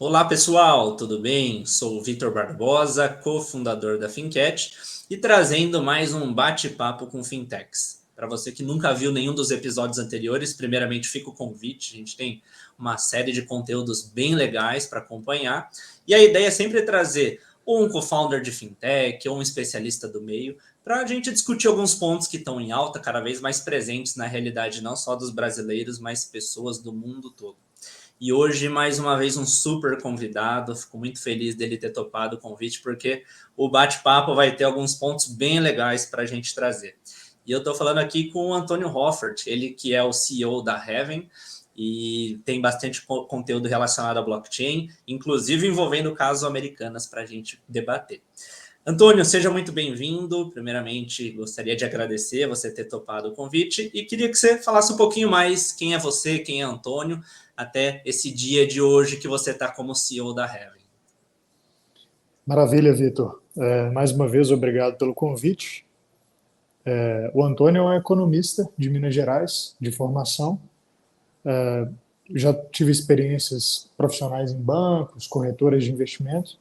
Olá pessoal, tudo bem? Sou o Vitor Barbosa, cofundador da Fincat e trazendo mais um bate-papo com fintechs. Para você que nunca viu nenhum dos episódios anteriores, primeiramente fica o convite, a gente tem uma série de conteúdos bem legais para acompanhar e a ideia é sempre trazer ou um co-founder de fintech ou um especialista do meio para a gente discutir alguns pontos que estão em alta, cada vez mais presentes na realidade não só dos brasileiros, mas pessoas do mundo todo. E hoje, mais uma vez, um super convidado. Fico muito feliz dele ter topado o convite, porque o bate-papo vai ter alguns pontos bem legais para a gente trazer. E eu estou falando aqui com o Antônio Hoffert, ele que é o CEO da Heaven, e tem bastante conteúdo relacionado à blockchain, inclusive envolvendo casos americanos para a gente debater. Antônio, seja muito bem-vindo. Primeiramente, gostaria de agradecer você ter topado o convite e queria que você falasse um pouquinho mais quem é você, quem é Antônio, até esse dia de hoje que você está como CEO da Heaven. Maravilha, Vitor. Mais uma vez, obrigado pelo convite. O Antônio é um economista de Minas Gerais, de formação. Já tive experiências profissionais em bancos, corretoras de investimentos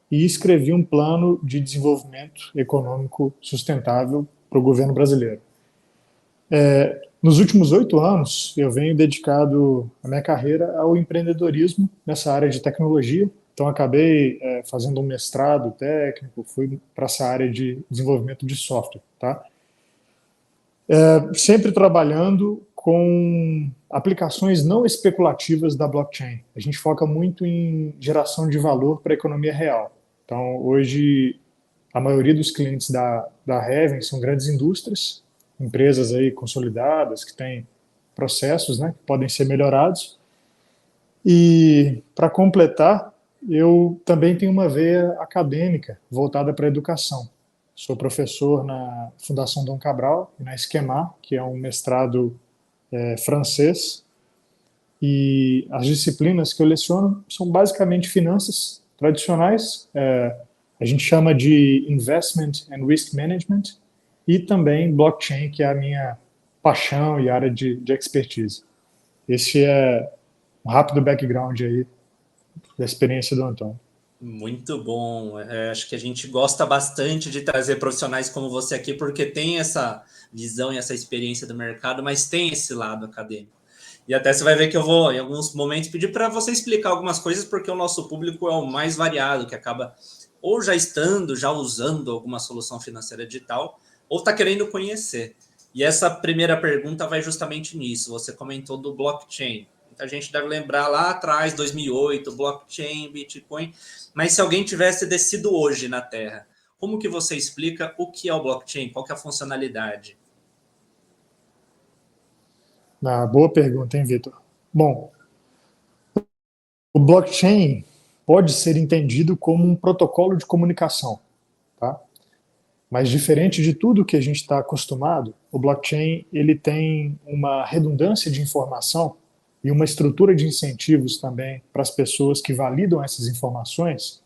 e escrevi um plano de desenvolvimento econômico sustentável para o governo brasileiro. Nos últimos 8 anos, eu venho dedicado a minha carreira ao empreendedorismo nessa área de tecnologia. Então, acabei fazendo um mestrado técnico, fui para essa área de desenvolvimento de software, tá? Sempre trabalhando com aplicações não especulativas da blockchain. A gente foca muito em geração de valor para a economia real. Então, hoje, a maioria dos clientes da Heaven são grandes indústrias, empresas aí consolidadas, que têm processos, né, que podem ser melhorados. E, para completar, eu também tenho uma veia acadêmica voltada para a educação. Sou professor na Fundação Dom Cabral e na Esquemar, que é um mestrado francês, e as disciplinas que eu leciono são basicamente finanças tradicionais, a gente chama de Investment and Risk Management, e também blockchain, que é a minha paixão e área de expertise. Esse é um rápido background aí da experiência do Antônio. Muito bom. Acho que a gente gosta bastante de trazer profissionais como você aqui, porque tem essa visão e essa experiência do mercado, mas tem esse lado acadêmico. E até você vai ver que eu vou, em alguns momentos, pedir para você explicar algumas coisas, porque o nosso público é o mais variado, que acaba ou já estando, já usando alguma solução financeira digital, ou está querendo conhecer. E essa primeira pergunta vai justamente nisso. Você comentou do blockchain. Muita gente deve lembrar lá atrás, 2008, blockchain, Bitcoin. Mas se alguém tivesse descido hoje na Terra, como que você explica o que é o blockchain? Qual que é a funcionalidade? Boa pergunta, hein, Vitor? Bom, o blockchain pode ser entendido como um protocolo de comunicação, tá? Mas diferente de tudo que a gente está acostumado, o blockchain ele tem uma redundância de informação e uma estrutura de incentivos também para as pessoas que validam essas informações,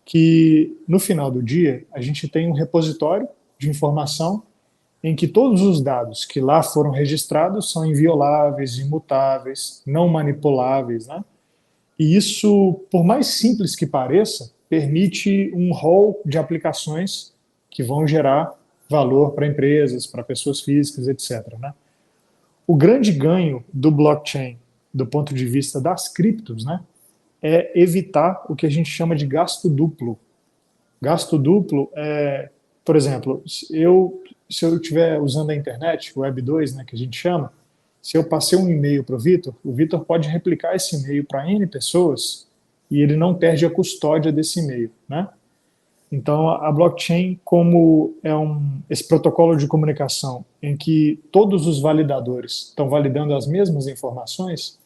que no final do dia a gente tem um repositório de informação em que todos os dados que lá foram registrados são invioláveis, imutáveis, não manipuláveis, né? E isso, por mais simples que pareça, permite um rol de aplicações que vão gerar valor para empresas, para pessoas físicas, etc., né? O grande ganho do blockchain, do ponto de vista das criptos, né, é evitar o que a gente chama de gasto duplo. Gasto duplo é, por exemplo, se eu estiver usando a internet, o Web 2, né, que a gente chama, se eu passei um e-mail para o Vitor pode replicar esse e-mail para N pessoas e ele não perde a custódia desse e-mail, né? Então, a blockchain, como é esse protocolo de comunicação em que todos os validadores estão validando as mesmas informações,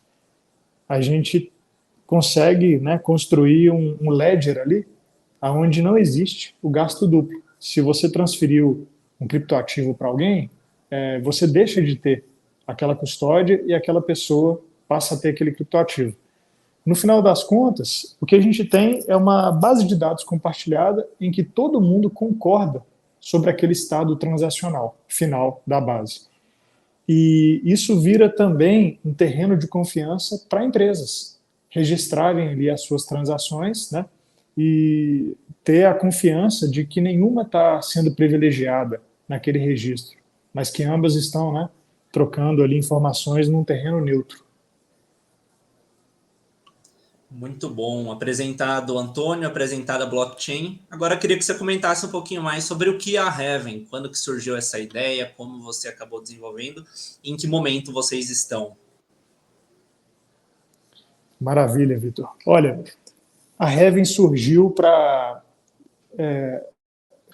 a gente consegue, né, construir um ledger ali onde não existe o gasto duplo. Se você transferiu um criptoativo para alguém, você deixa de ter aquela custódia e aquela pessoa passa a ter aquele criptoativo. No final das contas, o que a gente tem é uma base de dados compartilhada em que todo mundo concorda sobre aquele estado transacional final da base. E isso vira também um terreno de confiança para empresas. registrarem ali as suas transações, né, e ter a confiança de que nenhuma está sendo privilegiada naquele registro, mas que ambas estão, né, trocando ali informações num terreno neutro. Muito bom. Apresentado Antônio, apresentada a blockchain. Agora eu queria que você comentasse um pouquinho mais sobre o que é a Heaven, quando que surgiu essa ideia, como você acabou desenvolvendo, e em que momento vocês estão. Maravilha, Vitor. Olha, a Heaven surgiu para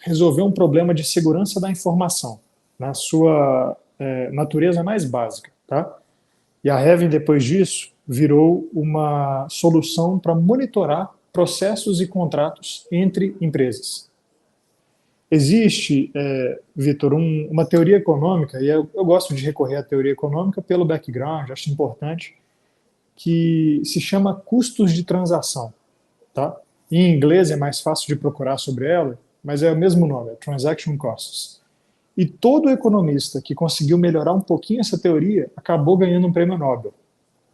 resolver um problema de segurança da informação, na sua natureza mais básica, tá? E a Heaven, depois disso, virou uma solução para monitorar processos e contratos entre empresas. Existe, Vitor, uma teoria econômica, e eu gosto de recorrer à teoria econômica pelo background, acho importante, que se chama custos de transação. Tá? Em inglês é mais fácil de procurar sobre ela, mas é o mesmo nome, é Transaction Costs. E todo economista que conseguiu melhorar um pouquinho essa teoria acabou ganhando um prêmio Nobel.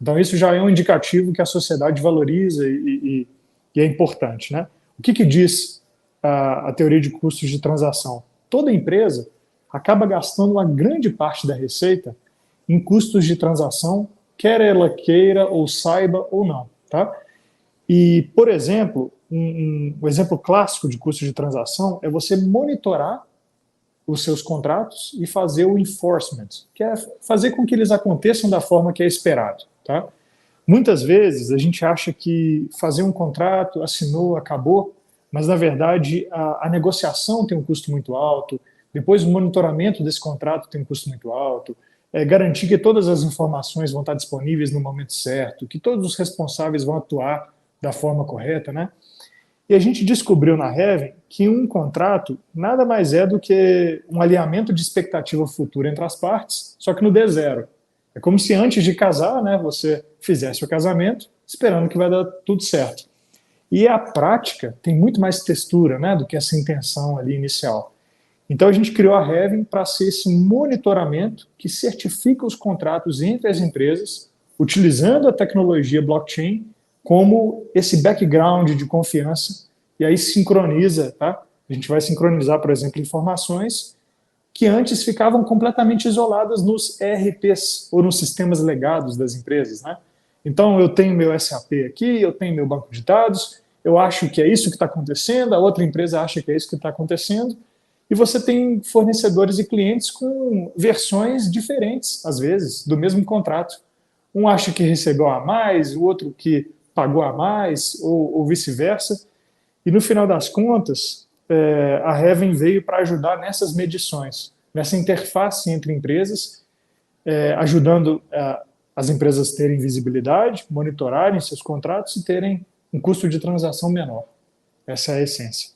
Então isso já é um indicativo que a sociedade valoriza e é importante. Né? O que diz a teoria de custos de transação? Toda empresa acaba gastando uma grande parte da receita em custos de transação, quer ela queira ou saiba ou não. Tá? E, por exemplo, um exemplo clássico de custo de transação é você monitorar os seus contratos e fazer o enforcement, que é fazer com que eles aconteçam da forma que é esperado. Tá? Muitas vezes a gente acha que fazer um contrato, assinou, acabou, mas na verdade a negociação tem um custo muito alto, depois o monitoramento desse contrato tem um custo muito alto, garantir que todas as informações vão estar disponíveis no momento certo, que todos os responsáveis vão atuar da forma correta, né? E a gente descobriu na Heaven que um contrato nada mais é do que um alinhamento de expectativa futura entre as partes, só que no D0. É como se antes de casar, né, você fizesse o casamento esperando que vai dar tudo certo. E a prática tem muito mais textura, né, do que essa intenção ali inicial. Então a gente criou a Heaven para ser esse monitoramento que certifica os contratos entre as empresas, utilizando a tecnologia blockchain como esse background de confiança, e aí sincroniza, tá? A gente vai sincronizar, por exemplo, informações que antes ficavam completamente isoladas nos ERPs, ou nos sistemas legados das empresas, né? Então, eu tenho meu SAP aqui, eu tenho meu banco de dados, eu acho que é isso que está acontecendo, a outra empresa acha que é isso que está acontecendo, e você tem fornecedores e clientes com versões diferentes, às vezes, do mesmo contrato. Um acha que recebeu a mais, o outro que pagou a mais, ou vice-versa. E no final das contas, a Heaven veio para ajudar nessas medições, nessa interface entre empresas, ajudando as empresas terem visibilidade, monitorarem seus contratos e terem um custo de transação menor. Essa é a essência.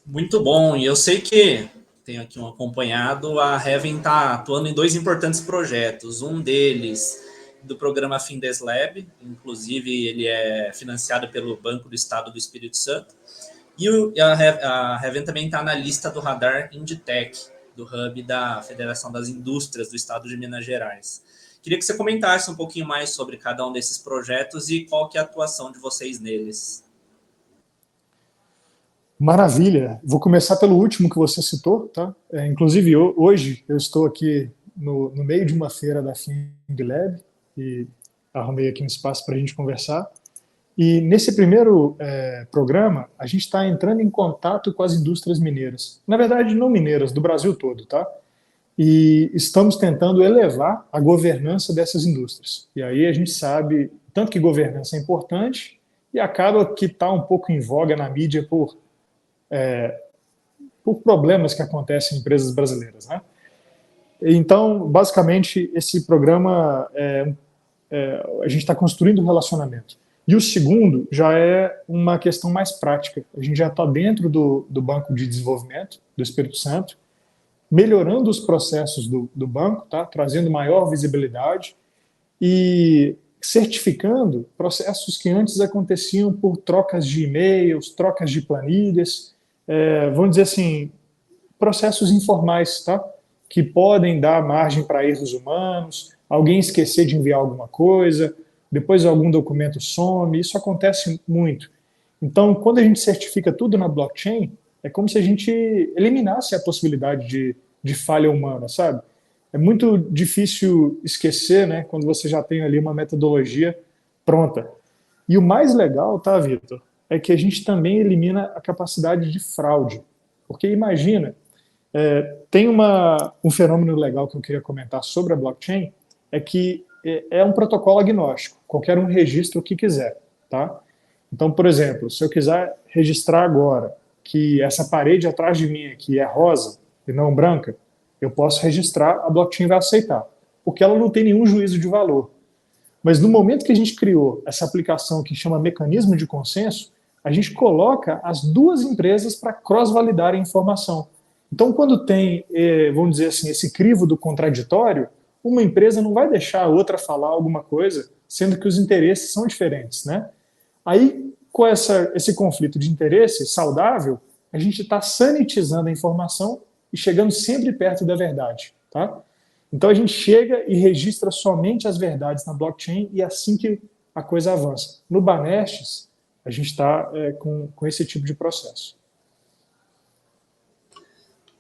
Muito bom, e eu sei que tenho aqui um acompanhado, a Heaven está atuando em dois importantes projetos. Um deles do programa FinDesLab, inclusive ele é financiado pelo Banco do Estado do Espírito Santo, e a Heaven também está na lista do radar Inditec, do Hub da Federação das Indústrias do Estado de Minas Gerais. Queria que você comentasse um pouquinho mais sobre cada um desses projetos e qual que é a atuação de vocês neles. Maravilha. Vou começar pelo último que você citou, tá? Inclusive, hoje eu estou aqui no meio de uma feira da FinDlab e arrumei aqui um espaço para a gente conversar. E nesse primeiro programa, a gente está entrando em contato com as indústrias mineiras. Na verdade, não mineiras, do Brasil todo, tá? E estamos tentando elevar a governança dessas indústrias. E aí a gente sabe tanto que governança é importante e acaba que está um pouco em voga na mídia por problemas que acontecem em empresas brasileiras, né? Então, basicamente, esse programa a gente está construindo um relacionamento. E o segundo já é uma questão mais prática. A gente já está dentro do Banco de Desenvolvimento do Espírito Santo, melhorando os processos do banco, tá? Trazendo maior visibilidade e certificando processos que antes aconteciam por trocas de e-mails, trocas de planilhas, vamos dizer assim, processos informais, tá? Que podem dar margem para erros humanos, alguém esquecer de enviar alguma coisa, depois algum documento some, isso acontece muito. Então, quando a gente certifica tudo na blockchain, é como se a gente eliminasse a possibilidade de falha humana, sabe? É muito difícil esquecer, né, quando você já tem ali uma metodologia pronta. E o mais legal, tá, Vitor, é que a gente também elimina a capacidade de fraude. Porque imagina, tem um fenômeno legal que eu queria comentar sobre a blockchain, é que é um protocolo agnóstico, qualquer um registra o que quiser, tá? Então, por exemplo, se eu quiser registrar agora que essa parede atrás de mim aqui é rosa e não branca, eu posso registrar, a blockchain vai aceitar, porque ela não tem nenhum juízo de valor. Mas no momento que a gente criou essa aplicação que chama mecanismo de consenso, a gente coloca as duas empresas para cross-validar a informação. Então, quando tem, vamos dizer assim, esse crivo do contraditório, uma empresa não vai deixar a outra falar alguma coisa, sendo que os interesses são diferentes, né? Aí, com esse conflito de interesse saudável, a gente está sanitizando a informação e chegando sempre perto da verdade, tá? Então a gente chega e registra somente as verdades na blockchain e é assim que a coisa avança. No Banestes, a gente está com esse tipo de processo.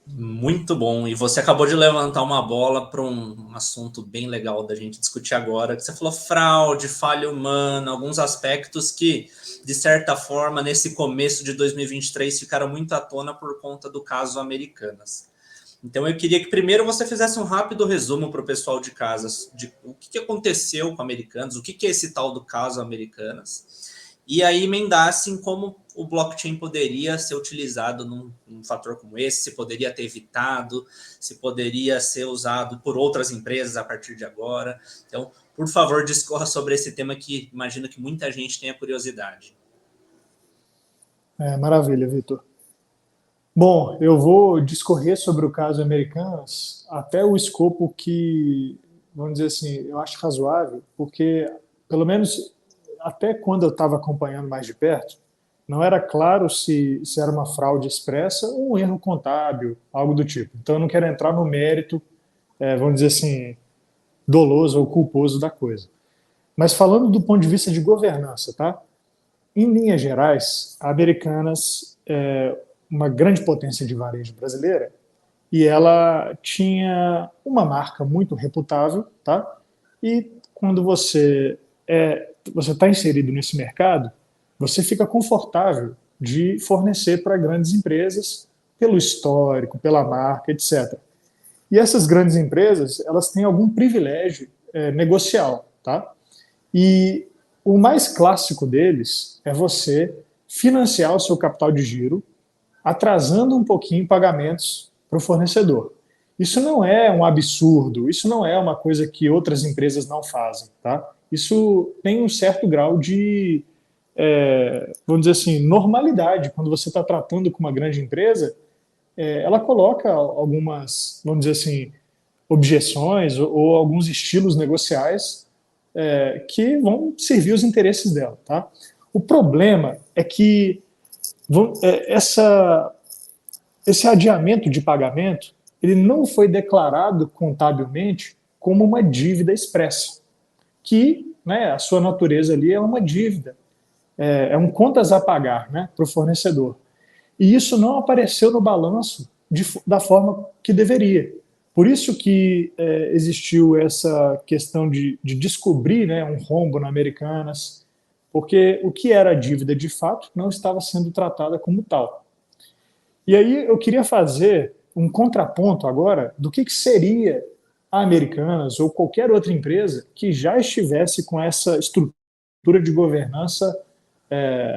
Muito bom. E você acabou de levantar uma bola para um assunto bem legal da gente discutir agora, que você falou fraude, falha humana, alguns aspectos que, de certa forma, nesse começo de 2023 ficaram muito à tona por conta do caso Americanas. Então eu queria que primeiro você fizesse um rápido resumo para o pessoal de casa de o que aconteceu com Americanas, o que é esse tal do caso Americanas, e aí emendasse em como o blockchain poderia ser utilizado num fator como esse, se poderia ter evitado, se poderia ser usado por outras empresas a partir de agora. Então, por favor, discorra sobre esse tema que imagino que muita gente tenha curiosidade. Maravilha, Vitor. Bom, eu vou discorrer sobre o caso Americanas até o escopo que, vamos dizer assim, eu acho razoável, porque, pelo menos até quando eu estava acompanhando mais de perto, não era claro se era uma fraude expressa ou um erro contábil, algo do tipo. Então, eu não quero entrar no mérito, vamos dizer assim, doloso ou culposo da coisa. Mas falando do ponto de vista de governança, tá? Em linhas gerais, a Americanas é uma grande potência de varejo brasileira e ela tinha uma marca muito reputável, tá? E quando você está inserido nesse mercado, você fica confortável de fornecer para grandes empresas pelo histórico, pela marca, etc. E essas grandes empresas, elas têm algum privilégio negocial, tá? E o mais clássico deles é você financiar o seu capital de giro, atrasando um pouquinho pagamentos para o fornecedor. Isso não é um absurdo, isso não é uma coisa que outras empresas não fazem, tá? Isso tem um certo grau de, vamos dizer assim, normalidade. Quando você está tratando com uma grande empresa, ela coloca algumas, vamos dizer assim, objeções ou alguns estilos negociais que vão servir os interesses dela, tá? O problema é que esse adiamento de pagamento ele não foi declarado contabilmente como uma dívida expressa, que, né, a sua natureza ali é uma dívida, é um contas a pagar, né, para o fornecedor. E isso não apareceu no balanço da forma que deveria. Por isso que existiu essa questão de descobrir, né, um rombo na Americanas, porque o que era dívida de fato não estava sendo tratada como tal. E aí eu queria fazer um contraponto agora do que seria a Americanas ou qualquer outra empresa que já estivesse com essa estrutura de governança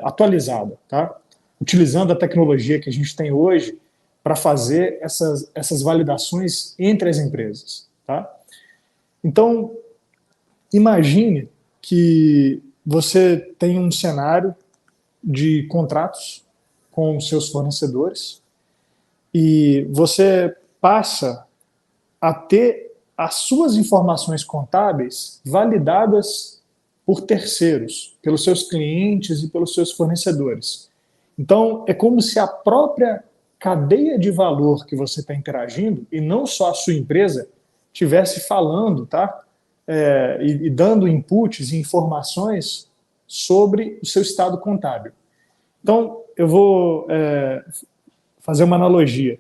atualizada, tá? Utilizando a tecnologia que a gente tem hoje para fazer essas validações entre as empresas, tá? Então, imagine que você tem um cenário de contratos com seus fornecedores e você passa a ter as suas informações contábeis validadas por terceiros, pelos seus clientes e pelos seus fornecedores. Então, é como se a própria cadeia de valor que você está interagindo, e não só a sua empresa, estivesse falando, tá? e dando inputs e informações sobre o seu estado contábil. Então, eu vou fazer uma analogia.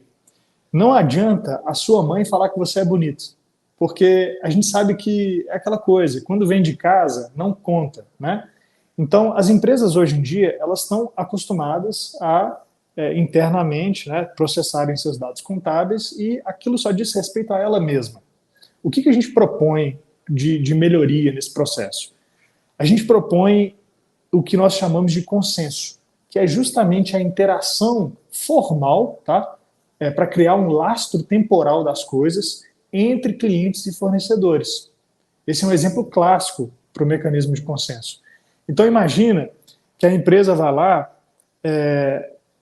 Não adianta a sua mãe falar que você é bonito, porque a gente sabe que é aquela coisa, quando vem de casa, não conta, né? Então, as empresas hoje em dia, elas estão acostumadas a, internamente, né, processarem seus dados contábeis e aquilo só diz respeito a ela mesma. O que a gente propõe de melhoria nesse processo? A gente propõe o que nós chamamos de consenso, que é justamente a interação formal, tá? Para criar um lastro temporal das coisas entre clientes e fornecedores. Esse é um exemplo clássico para o mecanismo de consenso. Então imagina que a empresa vai lá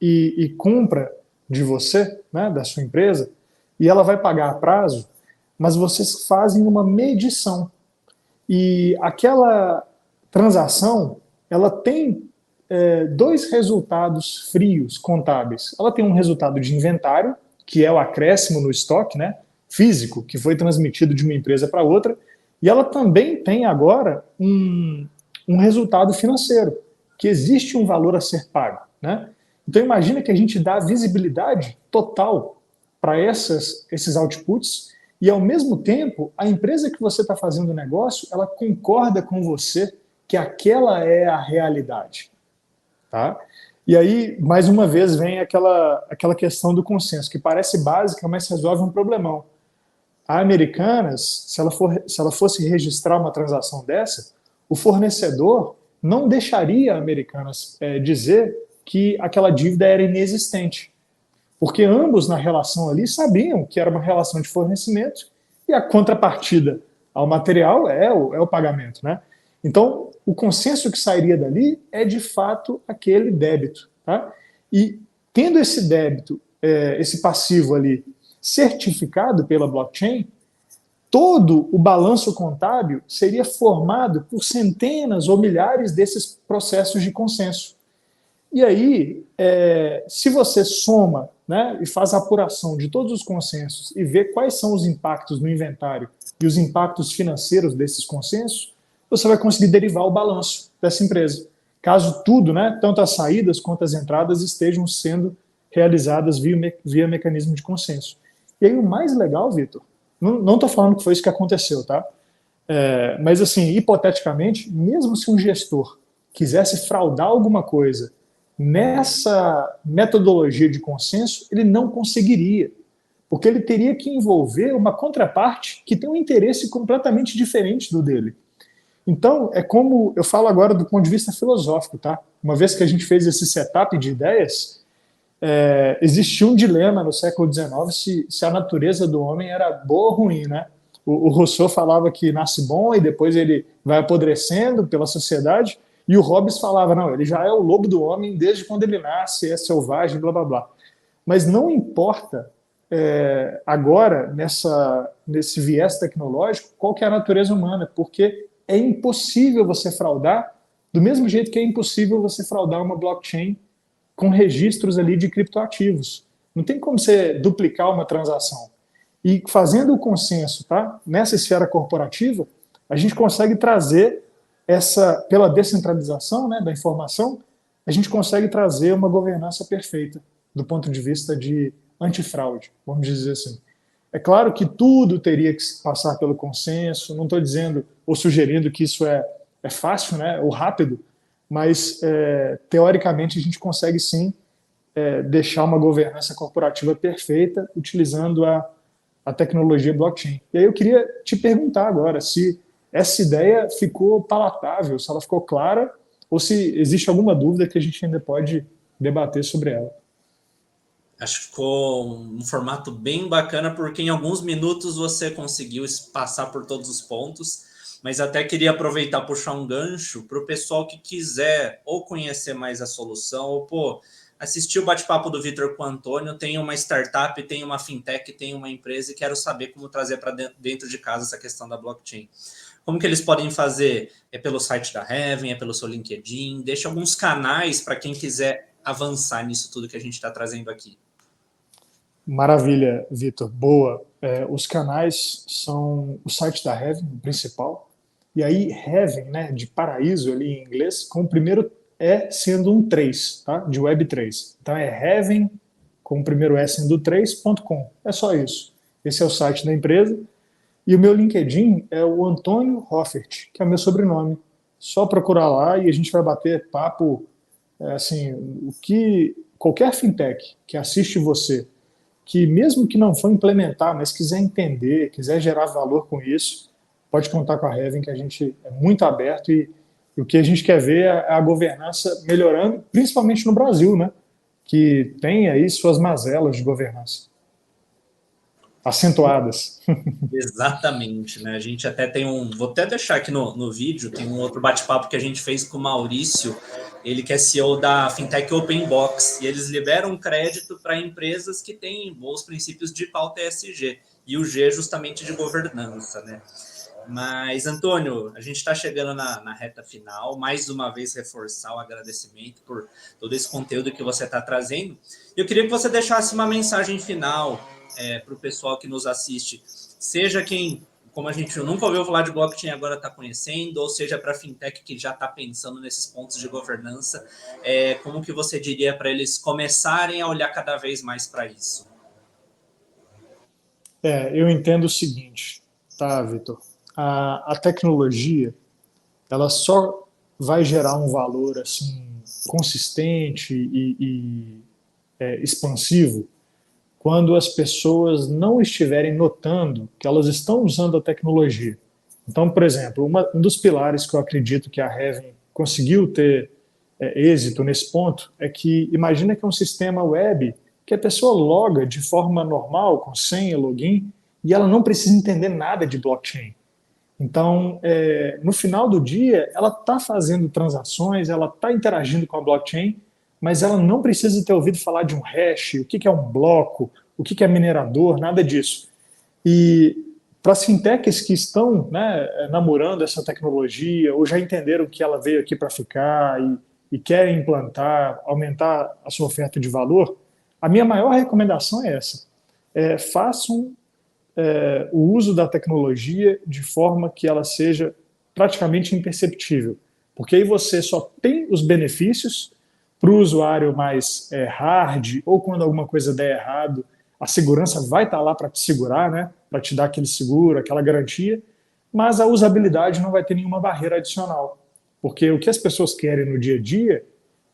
e compra de você, né, da sua empresa, e ela vai pagar a prazo, mas vocês fazem uma medição. E aquela transação, ela tem dois resultados frios contábeis. Ela tem um resultado de inventário, que é o acréscimo no estoque, né, físico, que foi transmitido de uma empresa para outra, e ela também tem agora um resultado financeiro, que existe um valor a ser pago, né? Então imagina que a gente dá visibilidade total para esses outputs e ao mesmo tempo a empresa que você está fazendo o negócio, ela concorda com você que aquela é a realidade, tá? E aí, mais uma vez, vem aquela questão do consenso, que parece básica, mas resolve um problemão. A Americanas, se ela fosse registrar uma transação dessa, o fornecedor não deixaria a Americanas dizer que aquela dívida era inexistente, porque ambos na relação ali sabiam que era uma relação de fornecimento e a contrapartida ao material é o pagamento, né? Então, o consenso que sairia dali é de fato aquele débito, tá? E tendo esse débito, esse passivo ali certificado pela blockchain, todo o balanço contábil seria formado por centenas ou milhares desses processos de consenso. E aí, se você soma, né, e faz a apuração de todos os consensos e vê quais são os impactos no inventário e os impactos financeiros desses consensos, você vai conseguir derivar o balanço dessa empresa. Caso tudo, né, tanto as saídas quanto as entradas estejam sendo realizadas via mecanismo de consenso. E aí o mais legal, Vitor, não estou falando que foi isso que aconteceu, tá? Mas assim, hipoteticamente, mesmo se um gestor quisesse fraudar alguma coisa nessa metodologia de consenso, ele não conseguiria, porque ele teria que envolver uma contraparte que tem um interesse completamente diferente do dele. Então, é como eu falo agora do ponto de vista filosófico, tá? Uma vez que a gente fez esse setup de ideias, existia um dilema no século XIX se a natureza do homem era boa ou ruim, né? O Rousseau falava que nasce bom e depois ele vai apodrecendo pela sociedade, e o Hobbes falava, não, ele já é o lobo do homem desde quando ele nasce, é selvagem, blá, blá, blá. Mas não importa agora, nesse viés tecnológico, qual que é a natureza humana, porque é impossível você fraudar, do mesmo jeito que é impossível você fraudar uma blockchain com registros ali de criptoativos. Não tem como você duplicar uma transação. E fazendo o consenso, tá? Nessa esfera corporativa, a gente consegue trazer pela descentralização, né, da informação, a gente consegue trazer uma governança perfeita do ponto de vista de antifraude, vamos dizer assim. É claro que tudo teria que passar pelo consenso, não estou dizendo ou sugerindo que isso é fácil, né, ou rápido, mas teoricamente a gente consegue sim deixar uma governança corporativa perfeita utilizando a tecnologia blockchain. E aí eu queria te perguntar agora se essa ideia ficou palatável, se ela ficou clara, ou se existe alguma dúvida que a gente ainda pode debater sobre ela. Acho que ficou um formato bem bacana, porque em alguns minutos você conseguiu passar por todos os pontos, mas até queria aproveitar e puxar um gancho para o pessoal que quiser ou conhecer mais a solução, ou assistir o bate-papo do Vitor com o Antônio, tem uma startup, tem uma fintech, tem uma empresa e quero saber como trazer para dentro de casa essa questão da blockchain. Como que eles podem fazer? É pelo site da Heaven, é pelo seu LinkedIn? Deixa alguns canais para quem quiser avançar nisso tudo que a gente está trazendo aqui. Maravilha, Vitor. Boa. Os canais são o site da Heaven, o principal. E aí, Heaven, né, de paraíso ali em inglês, com o primeiro E sendo um 3, tá? De Web3. Então é Heaven, com o primeiro E sendo 3.com. É só isso. Esse é o site da empresa. E o meu LinkedIn é o Antônio Hoffert, que é o meu sobrenome. Só procurar lá e a gente vai bater papo, assim, o que qualquer fintech que assiste você, que mesmo que não for implementar, mas quiser entender, quiser gerar valor com isso, pode contar com a Heaven, que a gente é muito aberto e o que a gente quer ver é a governança melhorando, principalmente no Brasil, né? Que tem aí suas mazelas de governança acentuadas. Exatamente, né? A gente até tem um. Vou até deixar aqui no vídeo, tem um outro bate-papo que a gente fez com o Maurício, ele que é CEO da Fintech Open Box, e eles liberam crédito para empresas que têm bons princípios de pauta ESG, e o G justamente de governança, né? Mas, Antônio, a gente está chegando na reta final. Mais uma vez, reforçar o agradecimento por todo esse conteúdo que você está trazendo. Eu queria que você deixasse uma mensagem final para o pessoal que nos assiste, seja quem, como a gente nunca ouviu falar de blockchain, agora está conhecendo, ou seja para a fintech que já está pensando nesses pontos de governança, como que você diria para eles começarem a olhar cada vez mais para isso? Eu entendo o seguinte, tá, Vitor? A tecnologia, ela só vai gerar um valor assim consistente e expansivo quando as pessoas não estiverem notando que elas estão usando a tecnologia. Então, por exemplo, um dos pilares que eu acredito que a Heaven conseguiu ter êxito nesse ponto é que imagina que é um sistema web que a pessoa loga de forma normal, com senha, login, e ela não precisa entender nada de blockchain. Então, no final do dia, ela está fazendo transações, ela está interagindo com a blockchain, mas ela não precisa ter ouvido falar de um hash, o que é um bloco, o que é minerador, nada disso. E para as fintechs que estão, né, namorando essa tecnologia, ou já entenderam que ela veio aqui para ficar e querem implantar, aumentar a sua oferta de valor, a minha maior recomendação é essa. Façam o uso da tecnologia de forma que ela seja praticamente imperceptível, porque aí você só tem os benefícios para o usuário mais hard, ou quando alguma coisa der errado, a segurança vai estar lá para te segurar, né? Para te dar aquele seguro, aquela garantia, mas a usabilidade não vai ter nenhuma barreira adicional, porque o que as pessoas querem no dia a dia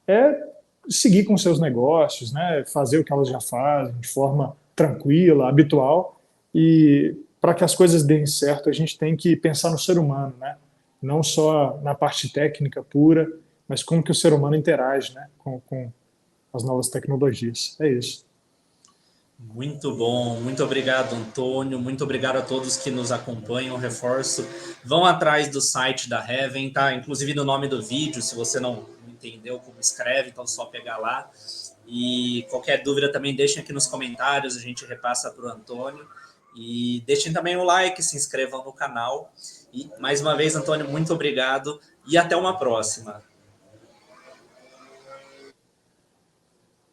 é seguir com seus negócios, né? Fazer o que elas já fazem de forma tranquila, habitual, e para que as coisas deem certo, a gente tem que pensar no ser humano, né? Não só na parte técnica pura, mas como que o ser humano interage, né, com as novas tecnologias. É isso. Muito bom, muito obrigado, Antônio. Muito obrigado a todos que nos acompanham. Reforço, vão atrás do site da Heaven, tá? Inclusive no nome do vídeo, se você não entendeu como escreve, então é só pegar lá. E qualquer dúvida também deixem aqui nos comentários, a gente repassa para o Antônio. E deixem também o like, se inscrevam no canal. E mais uma vez, Antônio, muito obrigado e até uma próxima.